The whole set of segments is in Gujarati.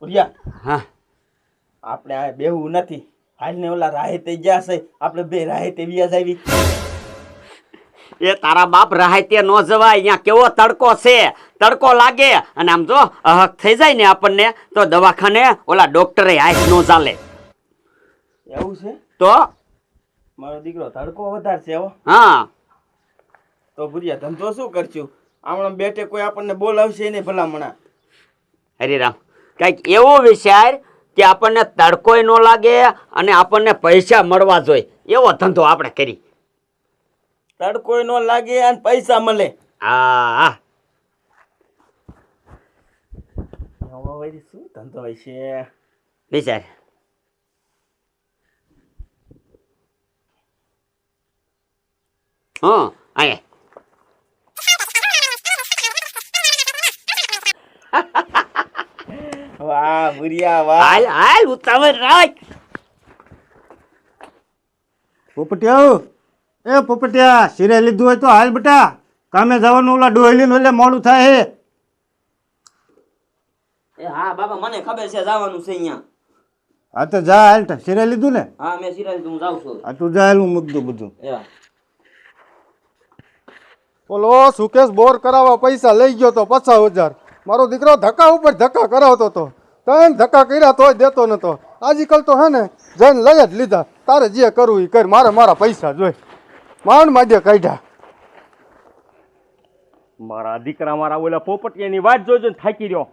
ભુરિયા હા આપણે આ બેહવું નથી. હાલને ઓલા રાહે તે ગયા છે, આપણે બે રાહે તે વ્યાજ આવી. એ તારા બાપ રાહતે નો જવાય. અહીંયા કેવો તડકો છે, તડકો લાગે અને આમ જો અહક થઈ જાય ને આપણને તો દવાખાને ઓલા ડોક્ટરે હાથ નો ચાલે. એવું છે? તો મારો દીકરો તડકો વધારે છે હો. હા તો ભુરિયા ધંધો શું કરશું? હમણાં બેઠે કોઈ આપણને બોલાવશે નહીં ભલામણા. હરિરામ કઈક એવો વિચાર કે આપણને તડકોય ન લાગે અને આપણને પૈસા મળવા જોઈએ એવો ધંધો આપણે કરી. તડકોય ન લાગે અને પૈસા મળે. હા હવે વળી શું ધંધો હોય છે? વિચાર. હા અહીંયા વાહ ભુરિયા વાહ. હાલ હાલ ઉતાવળ રાખ. પોપટિયા એ પોપટિયા સિરે લીધું હોય તો હાલ બેટા, કામે જવાનું ઓલા ડોહલી નો મોડું થાય હે. એ હા બાબા મને ખબર છે જવાનું છે અહીંયા. હા તો જા હાલ, સિરે લીધું ને? હા મેં સિરાજ હું જાઉં છું. હા તું જા હાલ, હું મૂકી દઉં બધું. ઓલો સુકેશ બોર કરાવવા પૈસા લઈ ગયો તો 50,000. મારો દીકરો ધક્કા ઉપર ધક્કા કરાવતો હતો, ત્રણ ધક્કા કર્યા તોય દેતો નતો. આજકાલ તો હે ને જઈને લઈ જ લીધા. તારે જે કરવું એ કર, મારે મારા પૈસા જોઈ. માંડ માજે કાઢ્યા. મારા દીકરા મારા ઓલા પોપટિયાની વાત જોઈને થાકી રહ્યો.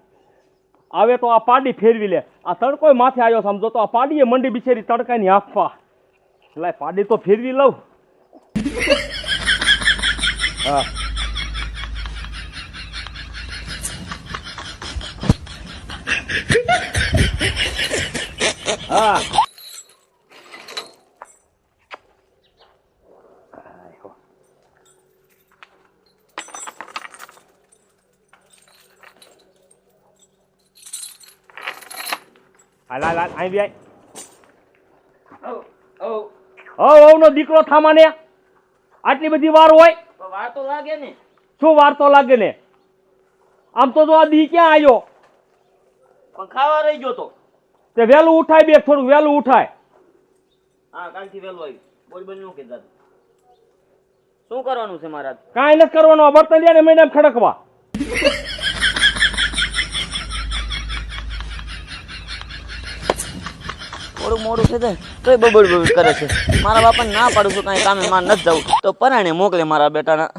આવે તો આ પાડી ફેરવી લે. આ તડકોય માથે આવ્યો સમજો તો આ પાડીએ મંડી બિચારી તડકાની આંખવા. લાય પાડી તો ફેરવી લઉં. હા હા હાલ આવી આય. નો દીકરો થામાને આટલી બધી વાર હોય? વાર તો લાગે ને. શું વાર તો લાગે ને? આમ તો જો આ દી ક્યાં આવ્યો? પણ ખાવા રહી ગયો તો. તે વહેલું ઉઠાય, બે થોડું વહેલું ઉઠાય. હા કાલથી વહેલું આવ્યું. બોલ બોલ નું કીધા. શું કરવાનું છે મારા? કાંઈ નથી કરવાનું. આ બર્તન લ્યા ને મહિને ખડકવા. થોડું મોડું થઈ જાય તોય બબડ બબડ કરે છે. મારા બાપાને ના પાડું છું કાંઈ કામે માર નથી જવું તો પરાણે મોકલે મારા બેટાના.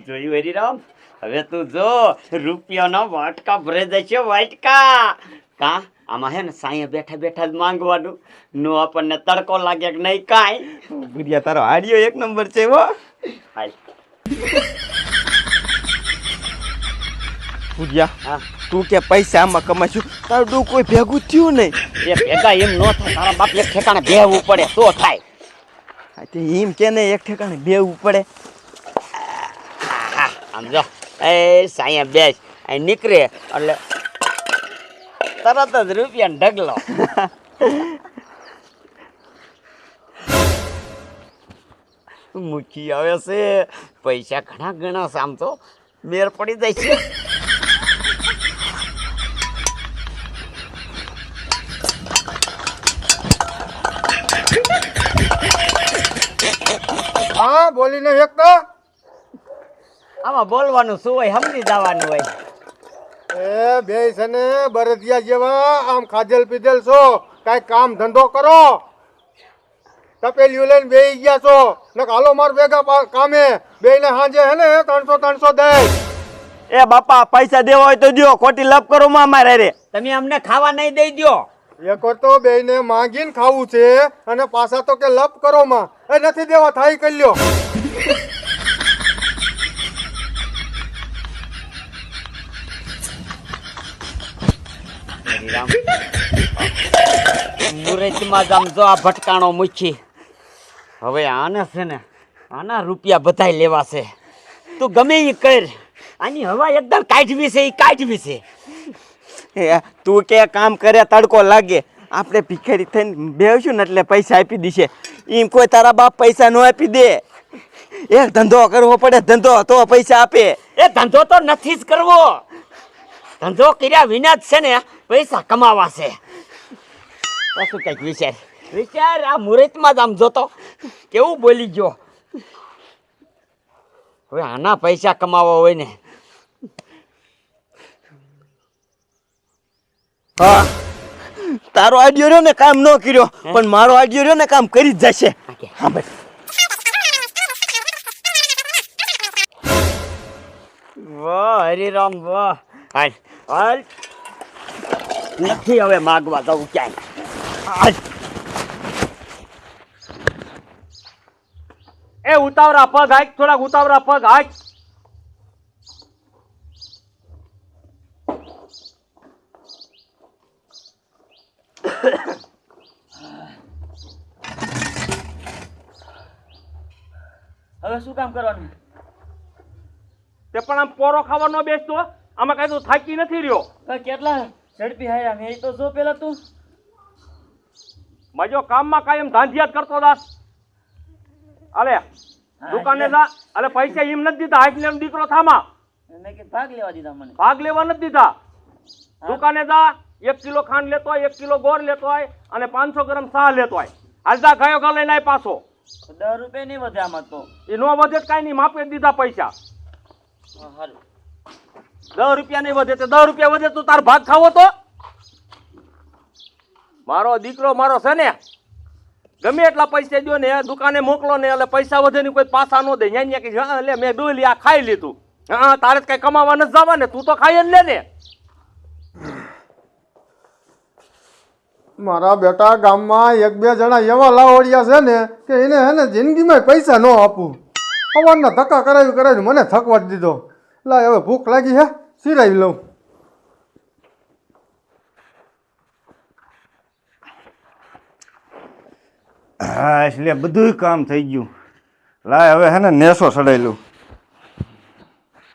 જોયું હરિરામ? હવે તું જો રૂપિયાનો વાટકા ભરે જશે વાટકા. કા આમાં હે ને સાંયે બેઠા બેઠા જ માંગવાનું. નો આપણને તડકો લાગે કે નહીં કાંઈ. ભુરિયા તારો હાડિયો એક નંબર છે હો. હાલ ભુરિયા હા તું કે પૈસા આમાં કમાશું, તારું ડૂ કોઈ ભેગું થયું નહીં. એ ભેગા એમ નો થાય. તારા બાપ એક ઠેકાણે બેહવું પડે તો થાય. હા તે એમ કે ને એક ઠેકાણે બેવું પડે. આમ જો એ સાંયે બેસ અહીં નીકળે એટલે તરત જ રૂપિયાનો ઢગલો. મૂકી આવે છે પૈસા ઘણા ઘણા છે. આમ તો મેર પડી જાય છે. હા બોલીને એકતા. આમાં બોલવાનું શું હોય, સમજી જવાનું હોય. એ બે છે ને બરદિયા જેવા આમ ખાધેલ પીધેલ છો, કાંઈ કામ ધંધો કરો. તપેલીઓ લઈને બેસી ગયા છો ને હાલો માર ભેગા કામે. બેને સાંજે હે ને 300 દે. એ બાપા પૈસા દેવા હોય તો દો, ખોટી લપ કરો માં મારે રે. તમે અમને ખાવા નહીં દઈ દો. એક વાર તો બેને માંગીને ખાવું છે અને પાછા તો કે લપ કરો માં. એ નથી દેવા થાય કરી લ્યો. મુરતમાં જ આમ જો આ ભટકાણો મૂકી. હવે આને છે ને આના રૂપિયા બધાય લેવા છે. તું ગમે એ કર, આની હવા એકદમ કાઢવી છે, એ કાઢવી છે. તું કે કામ કરે તડકો લાગે, આપણે ભિખારી થઈને બેહશું ને એટલે પૈસા આપી દેશે. એમ કોઈ તારા બાપ પૈસા ન આપી દે. એક ધંધો કરવો પડે, ધંધો તો પૈસા આપે. એ ધંધો તો નથી જ કરવો, ધંધો કર્યા વિના જ છે ને પૈસા કમાવા છે. પાછું કંઈક વિચાર વિચાર, આ મુહૂર્તમાં જ આમ જોતો કેવું બોલી ગયો. હવે આના પૈસા કમાવા હોય ને, હા, તારો આઈડિયો રહ્યો ને કામ ન કર્યો, પણ મારો આઈડિયો રહ્યો ને કામ કરી જ જશે. હા ભાઈ, વાહ હરિરામ વાહ. હાલ હાલ, નથી હવે માગવા જવું ક્યાંય. હાલ. એ ઉતાવળા પગ હાક, થોડાક ઉતાવળા પગ હાક. હવે શું કામ કરવાનું? તે પણ આમ પોરો ખાવા ન બેસતો, આમાં કઈ તું થાકી નથી રહ્યો. તો કેટલા ઝડપી હાયા મેં તો જો પેલા તું મજો કામમાં કાયમ ધાંધિયા જ કરતો દાસ. અલે દુકાને જા, અલે પૈસા એમ નથી દીધા, હાઈક ને દીકરો થામા મેં કે ભાગ લેવા દીધા મને. ભાગ લેવા નથી દીધા. દુકાને જા, 1 કિલો ખાંડ લેતો હોય, 1 કિલો ગોળ લેતો હોય અને 500 ગ્રામ શાહ લેતો હોય. આજદા ગયો ઘર લઈને આય પાછો. 10 રૂપિયા નહીં વધે આમાં તો. એ નો વધે તો કાંઈ નહીં, માપે દીધા પૈસા. હારું. 10 રૂપિયા નહીં વધે તો 10 રૂપિયા વધે તો તાર ભાગ ખાવો તો. મારો દીકરો મારો છે ને, ગમે એટલા પૈસા દો ને દુકાને મોકલો ને એટલે પૈસા વધે ની કોઈ પાસા ન દે. ન્યા કે એટલે મેં ડોલી આ ખાઈ લીધું. હા, તારે કઈ કમાવા નથી જવા ને, તું તો ખાઈ જ લે ને. મારા બેટા ગામમાં 1-2 જણા એવા લાવડિયા છે ને કે એને હે ને જિંદગીમાં પૈસા ન આપું. સવારના ધક્કા કરાવી મને થકવાડી દીધો. લાય હવે ભૂખ લાગી હે, સિરાવી લઉં. હા, એટલે બધું કામ થઈ ગયું. લાય હવે હે ને નેસો સડાયેલું.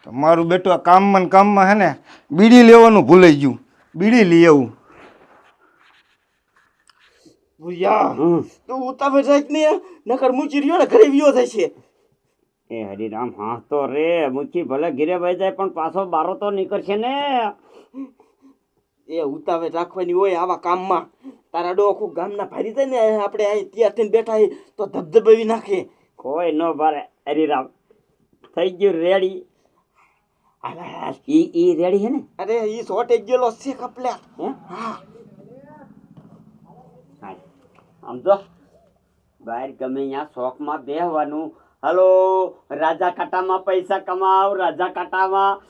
મારું બેટું આ કામમાં ને કામમાં હે ને બીડી લેવાનું ભૂલાઈ ગયું. બીડી લઈ આવું. ભૂયા, તું ઉતાવળ રાખ ને, નકર મૂકી રહ્યો ને ઘરે વિયો થશે. એ હરિરામ હા તો રે, મુખી ભલે ઘીરે વહી જાય પણ પાછો બારો તો નીકળશે ને. એ ઉતાવળ રાખવાની હોય આવા કામમાં. તારા ડોખું ગામના ભારી થાય ને, આપણે અહીં ત્યાં થઈને બેઠા હી તો ધબધબાવી નાખે. કોઈ ન ભારે. હરિરામ થઈ ગયું રેડી. હાલ હાલ. ઈ રેડી હે ને? અરે ઈ શોર્ટેજ ગયેલો છે કપલ્યા. હે? હા, હાલ. આમ જો બહાર ગમે અહીંયા શોખમાં બેહવાનું. હલો, રાજા કાટામાં પૈસા કમાવ, રાજા કાટામાં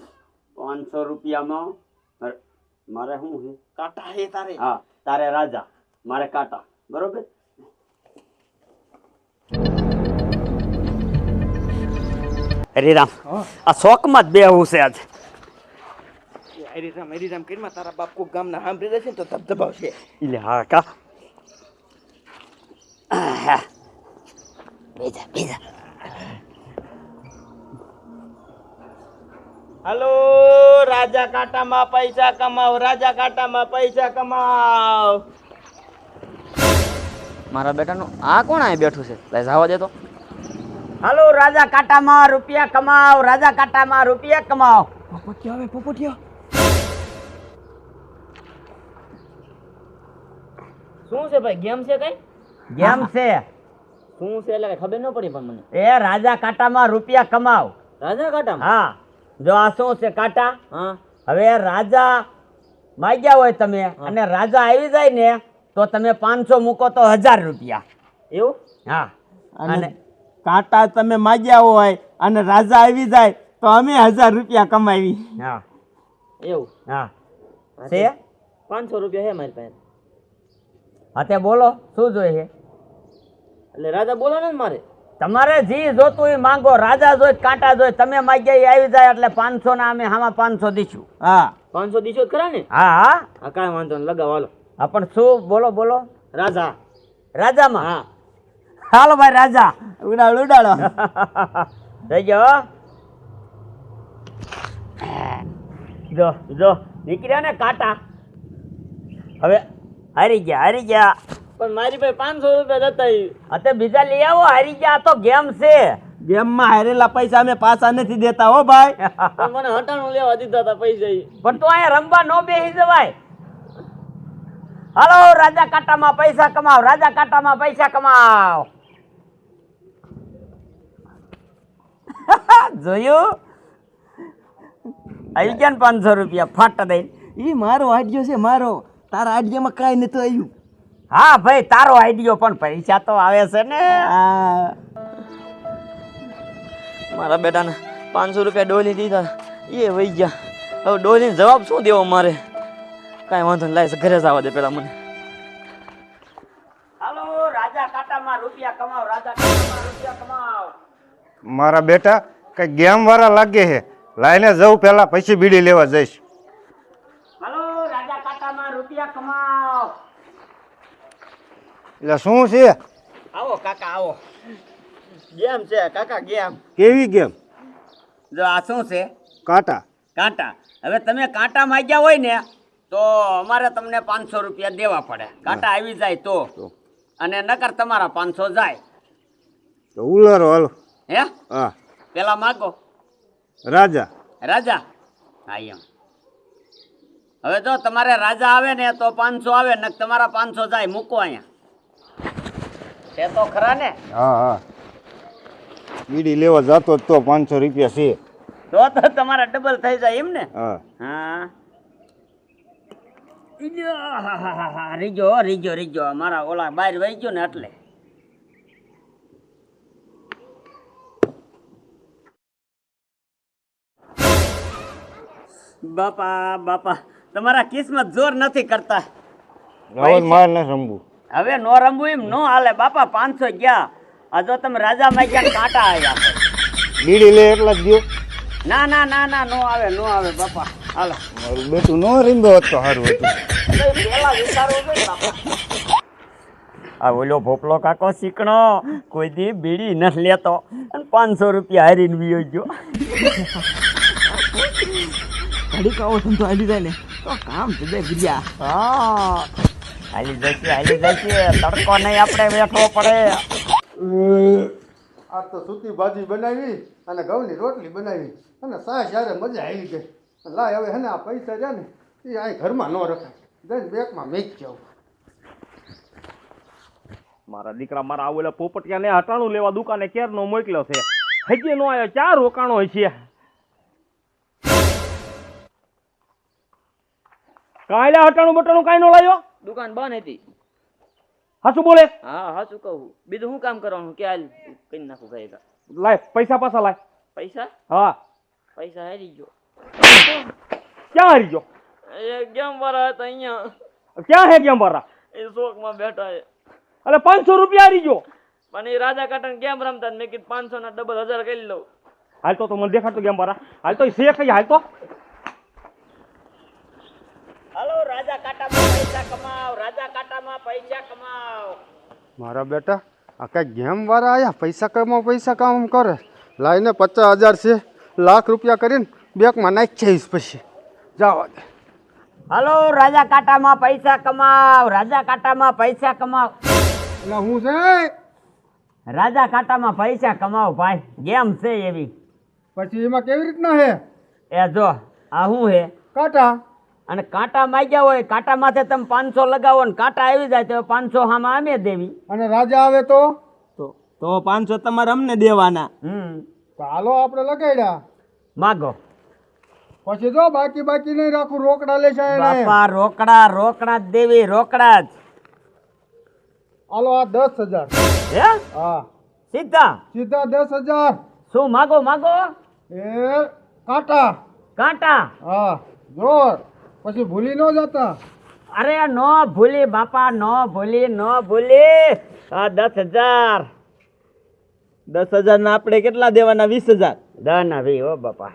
500 રૂપિયામાં મારે શું છે? કાંટા હે તારે. હા, તારે રાજા, મારે કાટા. બરોબર. હરિરામ આ શોખમાં જ બેહવું છે આજ. હરીરામ કરીમાં તારા બાપ કોક ગામના સાંભળી જશે ને તો ધબધબાવશે. એટલે હા કા બેજા બેજા. હલો, રાજા કાંટામાં પૈસા કમાવ, રાજા કાંટામાં પૈસા કમાવ. મારા બેટાનું આ કોણ અહીં બેઠું છે? લઈ જવા દે તો. હાલો, રાજા કાટામાં રૂપિયા કમાવ, રાજા કાટામાં રૂપિયા કમાવ. પોપટિયા આવે, પોપટિયા. શું છે ભાઈ, ગેમ છે કઈ? ગેમ છે. શું છે એટલે કઈ ખબર ન પડી પણ મને. એ રાજા કાટામાં રૂપિયા કમાવ. રાજા કાઢામ? હા, જો આ શું છે કાટા. હા. હવે રાજા માગ્યા હોય તમે અને રાજા આવી જાય ને તો તમે 500 મૂકો તો 1000 રૂપિયા. એવું? હા, અને કાંટા તમે માગ્યા હોય અને રાજા આવી જાય તો અમે 1000 રૂપિયા કમાવી. હા એવું? હા છે. 500 રૂપિયા છે મારી પાસે. હા તે બોલો શું જોઈએ? એટલે રાજા બોલો ને મારે. તમારે જી જોતું એ માંગો. રાજા જોઈ કાંટા જોઈ, તમે માગ્યા એ આવી જાય એટલે 500 ના અમે આમાં 500 દઈશું. હા, 500 દીશો જ ખરા ને? હા હા હા, કાંઈ વાંધો નહીં, લગાવો હાલો. હા પણ શું બોલો બોલો? રાજા. રાજામાં? હા. હાલો ભાઈ રાજા. ઉડાડો ઉડાડો. થઈ ગયો. જો જો નીકળ્યા ને કાંટા. હવે હારી ગયા પણ મારી પાસે 500 રૂપિયા જતા અત્યારે બીજા લઈ આવો. હારી ગયા આ તો ગેમ છે. ગેમમાં હારેલા પૈસા અમે પાછા નથી દેતા હો ભાઈ. પણ મને હટાણું લેવા દીધા હતા પૈસા પણ તો અહીંયા રમવા ન બેસી જવાય. હાલો રાજા કાંટામાં પૈસા કમાવ, રાજા કાંટામાં પૈસા કમાવ. જોયું? આવી ગયા ને 500 રૂપિયા ફાટ દઈને. ઈ મારો આઈડિયો છે મારો. તારા આઈડિયામાં કાંઈ નતું આવ્યું. હા ભાઈ તારો આઈડિયો, પણ પૈસા તો આવે છે ને. આ મારા બેટાને 500 રૂપિયા ડોલી દીધા, એ વહી ગયા. હવે ડોલીને જવાબ શું દેવો મારે? કાંઈ વાંધો નહીં, લાય ઘરે જવા દે પેલા મને. હાલો રાજા કાંટામાં રૂપિયા કમાવ, રાજા કાંટામાં રૂપિયા કમાવ. મારા બેટા કઈ ગેમ વાળા લાગે છે, લાઈને જવું પેલા પછી બીડી લેવા જઈશ. હાલો રાજા કાંટામાં રૂપિયા કમાવ. એટલે શું છે? આવો કાકા આવો. ગેમ છે કાકા, ગેમ. કેવી ગેમ? જો આ શું છે? કાંટા. કાંટા. હવે તમે કાંટા માંગ્યા હોય ને તો અમારે તમને 500 રૂપિયા દેવા પડે. કાંટા આવી જાય તો, અને નકર તમારા 500 જાય. તો ઉલારો હાલો. હે હા પેલા માગો રાજા. રાજા. હા એમ. હવે જો તમારે રાજા આવે ને તો 500 આવે, ને તમારા 500 જાય. મૂકો અહીંયા. તે તો ખરા ને. હા હા બીડી લેવા જતો જ તો 500 રૂપિયા છે. તો તમારા ડબલ થઈ જાય એમ ને. હા હા રીજો મારા ઓલા બહાર વહી ગયો ને એટલે. બાપા તમારા કિસ્મત જોર નથી કરતા. હવે માર ન રમવું. હવે નો રમવું એમ નો હાલે બાપા. 500 ગયા. આ જો તમે રાજા માં ગયા કાંટા આવ્યા. બીડી લે એટલા જ દો. ના નો આવે બાપા. હાલો મારું બેટું નો રીંબો હોત તો સારું હતું. પેલા વિચારવું જોઈએ બાપા. આ ઓલો ભોપલો કાકો શીકણો કોઈ દી બીડી નથી લેતો અને 500 રૂપિયા હારીને વિયો ગયો. ઘડી કાવો ધંધો હાલી જાય ને તો કામ થઈ જાય ગિયા. હા હાલી જશે. તડકો નહીં આપણે બેઠવો પડે. આ તો સૂકી ભાજી બનાવી અને ઘઉંની રોટલી બનાવી અને સાસ યારે મજા આવી ગઈ. લાય હવે હે ને આ પૈસા છે ને એ અહીં ઘરમાં ન રખાય, જઈને બેગમાં મેક જાવ. મારા દીકરા મારા આવેલા પોપટિયાને હટાણું લેવા દુકાને ક્યારનો મોકલ્યો છે, હજી નો આવ્યો. ચાર રોકાણો હોય છે. કાંઈ હટાણું બટાણું કાંઈ નો લાવ્યો? દુકાન બંધ હતી. હાચું બોલે? હા હાચું કહું. બીજું શું કામ કરવાનું કે હાલ કરી નાખું ભાઈ. લાય પૈસા પાછા લાય. પૈસા? હા પૈસા હારી ગયો. ક્યાં હારી ગયો? એ ગેમ વાળા હતા અહીંયા. ક્યાં હે ગેમ વાળા? એ શોખમાં બેઠા છે. અરે 500 રૂપિયા હારી ગયો. પણ એ રાજા કાંટા ગેમ રમતા મેં કીધું 500 ના ડબલ 1000 કરી લઉં. હાલ તો મને દેખાડતો ગેમ વાળા. હાલ તો છે કઈ હાલ તો. હાલો રાજા કાંટામાં પૈસા કમાવ, રાજા કાંટામાં પૈસા કમાવ. મારા બેટા આ કઈ ગેમ વાળા આયા પૈસા કામ કરે. લાઈને 50,000 છે, લાખ રૂપિયા કરીને બેગમાં નાખી જઈશ પછી જવા દે. હાલો રાજા કાંટામાં પૈસા કમાવ, રાજા કાંટામાં પૈસા કમાવ. એટલે હું છે રાજા કાંટામાં પૈસા કમાવ ભાઈ. ગેમ છે એવી. પછી એમાં કેવી રીતના હે? એ જો આ શું હે? કાંટા. અને કાંટા માંગ્યા હોય, કાંટા માથે તમે 500 લગાવો ને કાંટા આવી જાય તો 500 હામાં અમે દેવી. અને રાજા આવે તો તો 500 તમારે અમને દેવાના. તો હાલો આપણે લગાડ્યા. માગો પછી જો બાકી નહીં રાખું, રોકડા લે છે બાપા. રોકડા જ દેવી, રોકડા જ. હાલો આ 10,000. હે હા સીધા સીધા 10,000. શું માગો? એ કાંટા. કાંટા. હા જોર પછી ભૂલી ન જતા. અરે નો ભૂલી બાપા, નો ભૂલી. આ 10,000. 10,000 ના આપણે કેટલા દેવાના? 20,000. ના ભાઈ હો બાપા.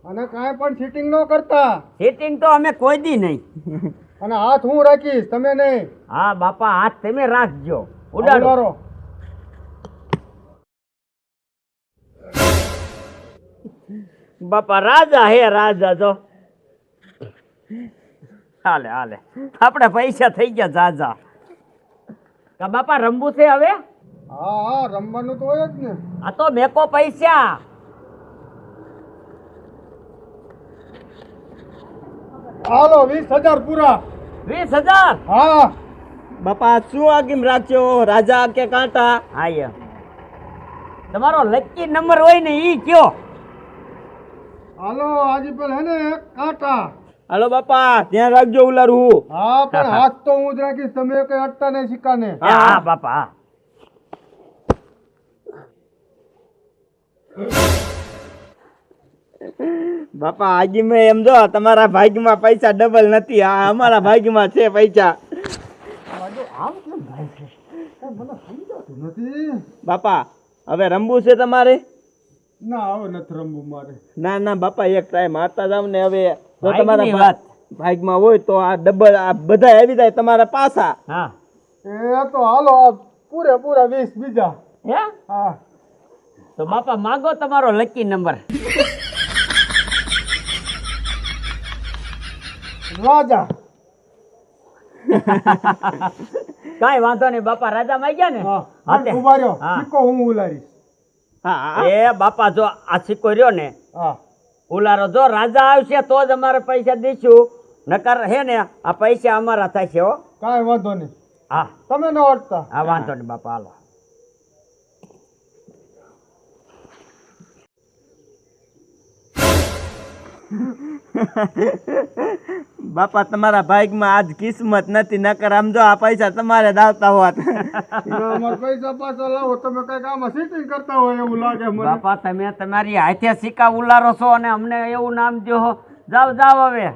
અને કાંઈ પણ સીટિંગ ન કરતા. સીટિંગ તો અમે કોઈ દી નહીં. અને હાથ હું રાખીશ, તમે નહીં. હા બાપા હાથ તમે રાખજો. ઉડાડો. ઉડાડો. બાપા રાજા હે રાજા. જો હાલે હાલે આપણે પૈસા થઈ ગયા જાજા કા બાપા રમવું છે હવે હા હા રમવાનું તો હોય જ ને. આ તો મેકો પૈસા હાલો 20,000 પૂરા. 20,000 હા બાપા શું આગીમ રાખજો, રાજા કે કાંટા? હા તમારો લકી નંબર હોય ને ઈ કયો હાલો આજે પેલા હે ને કાંટા. હાલો બાપા ધ્યાન રાખજો ઉલારું. હા પણ હાથ તો હું જ રાખીશ, તમે કઈ અટતા નહીં સિક્કાને. હા બાપા હા બાપા આજે મેં એમ જો તમારા ભાગ્યમાં પૈસા ડબલ નથી, આ અમારા ભાગ્યમાં છે પૈસા. નથી બાપા હવે રમવું છે તમારે? ના હવે નથી રમવું મારે. ના ના બાપા એક ટ્રાય મારતા જાવ ને. હવે જો ભાગ્યની તમારા વાત. ભાગમાં હોય તો આ ડબલ આ બધા આવી જાય તમારા પાછા. હા એ તો હાલો આ પૂરેપૂરા 20 બીજા. હે હા તો બાપા માગો તમારો લકી નંબર રાજા. કાઈ વાંધો નહીં બાપા રાજા માંગ્યા ને હા હાલે. ઉભા રહ્યો, હા. સિક્કો હું ઉલારીશ. હા એ બાપા જો આ સિક્કો રહ્યો ને હા ઉલારો જો રાજા આવશે તો જ અમારે પૈસા દઈશું, નકર હે ને આ પૈસા અમારા થશે હો. કાંઈ વાંધો નહીં, હા તમે ન અટતા. હા વાંધો નહીં બાપા હાલો. બાપા તમારા ભાગમાં આજ કિસ્મત નથી, નકર આમ જો આ પૈસા તમારે જ આવતા હોત. ના, અમારા પૈસા પાછા લાવો. તમે કઈક આમાં સીટિંગ કરતા હોય એવું લાગે મને. બાપા તમે તમારી હાથે સિક્કા ઉલારો છો અને અમને એવું નામ દો. જાવ જાવ હવે.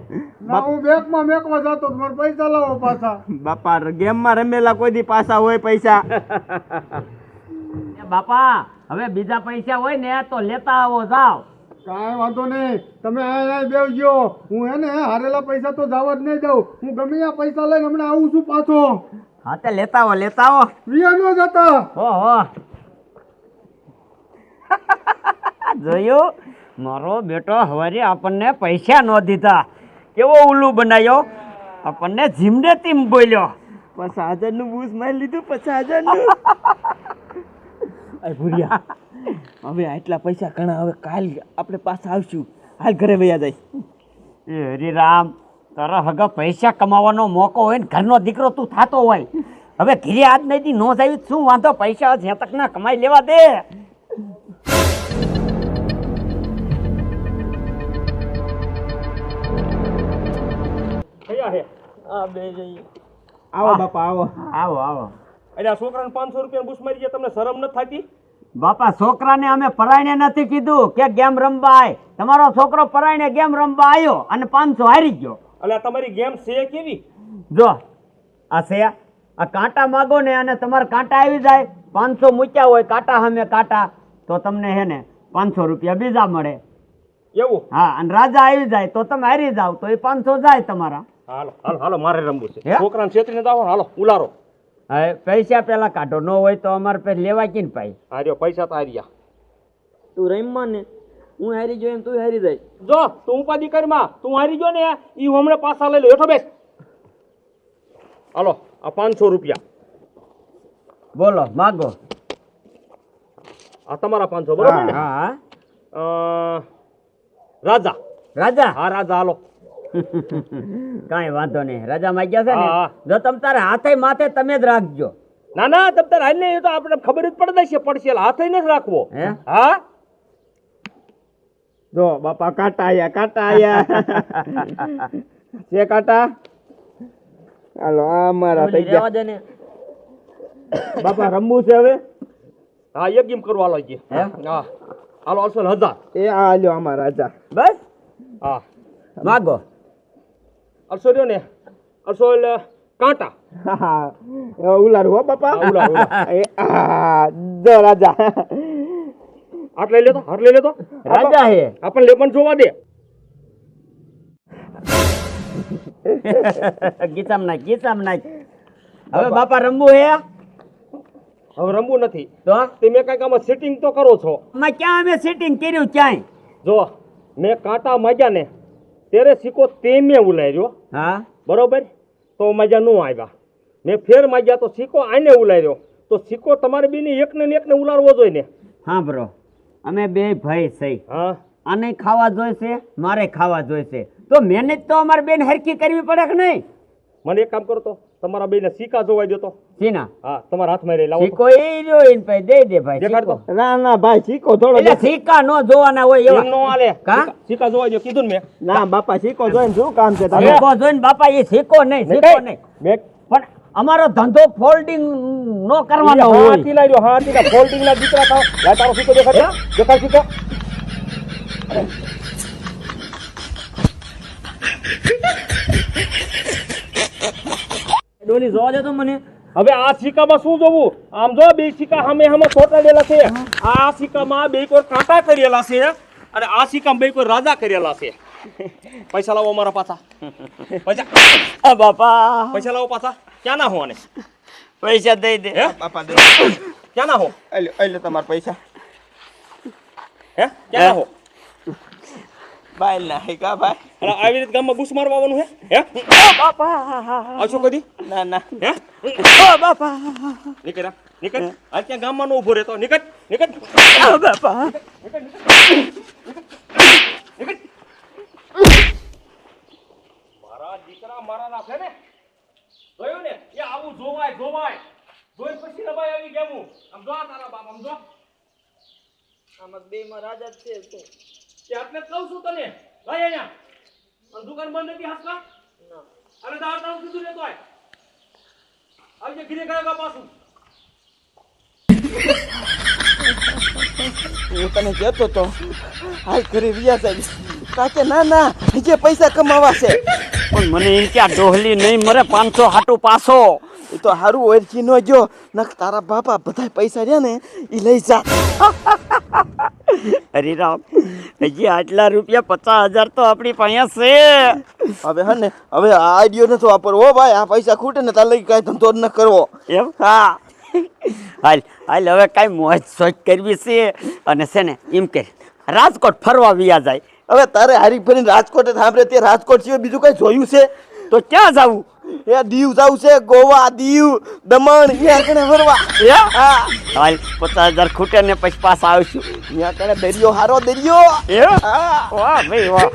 ના હું બેંકમાં મેકવા જતો તો મારા પૈસા લાવો પાછા. બાપા ગેમમાં રમેલા કોઈ દી પાછા હોય પૈસા? એ બાપા હવે બીજા પૈસા હોય ને તો લેતા આવો જાવ. કાંઈ વાંધો નહીં, તમે અહીં બેસજો. હું હે ને હારેલા પૈસા તો જવા જ નહીં દઉં. હું ગમે આ પૈસા લઈને હમણાં આવું છું પાછો. હા તે લેતા આવો લેતા આવો. વિયા ન જતા. ઓહો જોયું મારો બેટો હવારે આપણને પૈસા ન દીધા, કેવો ઉલ્લુ બનાવ્યો, આપણને જીમને તીમ બોલ્યો. 50,000 નું બૂસ મારી લીધું. 50,000 નું. અરે ભૂરિયા હવે આટલા પૈસા ઘણા, હવે કાલ આપણે પાછા આવશું. હાલ ઘરે વયા જાય. એ હરિરામ તારા હગા પૈસા કમાવાનો મોકો હોય ને ઘરનો દીકરો તું થાતો હોય, હવે ઘીરે આજ નહીં નો જાય શું વાંધો, પૈસા જ્યાં તક ના કમાઈ લેવા દે. કયા હે આ બે જઈએ. આવો બાપા આવો. આવો આવો. એટલે આ છોકરાને 500 રૂપિયા બુશ મારી ગયા, તમને શરમ નથી થતી? બાપા છોકરાને અમે પરાયણે નથી કીધું કે ગેમ રમવા આય, તમારો છોકરો પરાયણે ગેમ રમવા આવ્યો અને 500 હારી ગયો. એટલે આ તમારી ગેમ છે કેવી? જો આ છે આ કાંટા માગો ને અને તમારે કાંટા આવી જાય, 500 મૂક્યા હોય કાંટા સામે કાંટા તો તમને હે ને 500 રૂપિયા બીજા મળે. એવું? હા અને રાજા આવી જાય તો તમે હારી જાવ તો એ 500 જાય તમારા. હાલો હાલો હાલો, મારે રમવું છે. હે? છોકરાને છેતરીને જાઓ. હાલો ઉલારો. હવે પૈસા પેલા કાઢો, ન હોય તો અમારે પેલા લેવા કે ને ભાઈ. આ રહ્યો પૈસા તો હારી ગયા. તું રમમાં ને હું હારી ગયો એમ તું હારી જાય. જો તું ઉપાધિ કરમાં, તું હારી ગયો ને ઈ હમણાં પાછા લઈ લો. હેઠો બેસ. હાલો આ 500 રૂપિયા. બોલો માગો. આ તમારા 500 બરોબર ને? હા હા. રાજા. રાજા હા રાજા હાલો. કાંઈ વાંધો નહીં, રાજા માગ્યા છે ને હા, હા. જો તમ તારે હાથે માથે તમે જ રાખજો. ના ના તમ તાર હાલ ને, એ તો આપણે ખબર જ પડે છે પડશે. હાથ નથી રાખવો. હે? હા જો બાપા કાંટા આયા, કાંટા આયા. છે કાંટા? હાલો આ મારા થઈ રહેવા ગયા. દે ને. બાપા રમવું છે હવે? હા એક ગેમ કરવા હાલો કે. હે? હા હાલો 1000. એ આ લ્યો આમાં રાજા. બસ હા માગો. 800 રહ્યો ને. 800 એટલે કાંટા. હા, ઉલારું હો બાપા. હા, ઉલાર, ઉલાર. એ, જો રાજા. હાથ લઈ લેતો, હાથ લઈ લેતો. રાજા હે. આપણને લે પણ જોવા દે. ગીતામ નાખ, ગીતામ નાખ. હવે બાપા રમવું હે હવે રમવું નથી તો તમે કઈક આમાં સેટિંગ તો કરો છો. આમાં ક્યાં અમે સેટિંગ કર્યું ક્યાંય? જો મેં કાંટા માગ્યા ને ત્યારે સિક્કો તેમે ઉલાર્યો. હા બરોબર તો મજા ન આવ્યા મેં ફેર માગ્યા તો સિક્કો આને ઉલાર્યો તો સિક્કો તમારે બેની એકને ને એકને ઉલારવો જોઈએ ને હા બ્રો અમે બે ભાઈ સહી હા આને ખાવા જોઈશે મારે ખાવા જોઈશે તો મહેનત તો અમારે બેન હરખી કરવી પડે કે નહીં મને એક કામ કરો તો તમારા બેને સિક્કા જોવા દો તો સીના હા તમારા હાથમાં રહી લાવો તો. સિક્કો એ રહ્યો એને ભાઈ દે દે ભાઈ દેખાડ તો. સિક્કો. ના ના ભાઈ સિક્કો થોડો એટલે સિક્કા નો જોવાના હોય એમ નો હાલે કા? સિક્કા જોવા દો કીધું ને મેં ના બાપા સિક્કો જોઈને શું કામ છે તારે સિક્કો જોઈને બાપા એ સિક્કો નહીં સિક્કો નહીં મેં પણ અમારો ધંધો ફોલ્ડિંગ નો કરવાનો હોય હાથી લાવ્યો હાથી ફોલ્ડિંગ ના દીકરા થાવ લા તારો સિક્કો દેખાડ દેખાડ સિક્કો ડોલી જોવા દે તો મને હવે આ સિક્કામાં શું જોવું આમ જો બે સિક્કા સામે સામે ચોટાડેલા છે આ સિક્કામાં બે કોઈ કાંટા કરેલા છે અને આ સિક્કામાં બે કોઈ રાજા કરેલા છે પૈસા લાવો મારા પાછા પૈસા બાપા પૈસા લાવો પાછા ક્યાં ના હો આને પૈસા દઈ દે હે બાપા દે ક્યાં ના હો એટલે તમારા પૈસા હે ક્યાં ના હો ભાઈ ના હે કા ભાઈ અને આવી રીતે ગામમાં ઘૂસ મારવા આવવાનું હે બાપા આવશો કદી ના ના હે બાપા નીકળ નીકળ આ ત્યાં ગામમાં નો ઉભો રહેતો નીકળ નીકળ બાપા મારા દીકરા મારા ના છે ને જોયું ને એ આવું જોવાય જોવાય જોઈ પછી રબાઈ આવી ગયા હું આમ જો તારા બાપ આમ જો આમાં બે માં રાજા જ છે તું કે એટલે જ કહું છું તને લઈ અહીંયા અને દુકાન બંધ નથી હાસકા અરે દાળ તારું કીધું ને તોય આવજે ઘીરે ગયા પાછું હું તને કહેતો તો હાલ ઘરે વ્યા જાય કાકે ના ના હજે પૈસા કમાવા છે પણ મને એમ કે આ ડોહલી નહીં મરે 500 હાટું પાછો એ તો હારું ઓળખી ન ગયો નક તારા બાપા બધા પૈસા રહ્યા ને એ લઈ જા હરીરામ હજી આટલા રૂપિયા 50,000 તો આપણી પાસે છે હવે હે ને હવે આ આઈડિયો નથી વાપરવો ભાઈ આ પૈસા ખૂટે ને તારે લઈ કાંઈ ધંધો જ ન કરવો એમ હા હાલ હાલ હવે કાંઈ મોજ શોખ કરવી છે અને છે ને એમ કે રાજકોટ ફરવા વ્યા જાય હવે તારે હારી ફરીને રાજકોટ સાંભળે તે રાજકોટ સિવાય બીજું કઈ જોયું છે તો ક્યાં જવું એ દીવ જાવ છે ગોવા દીવ દમણ ત્યાં કણે ફરવા હા હાલ 50,000 ખૂટે ને પછી પાછા આવશું ત્યાં કણે દરિયો હારો દરિયો એ હા વાહ ભાઈ વાહ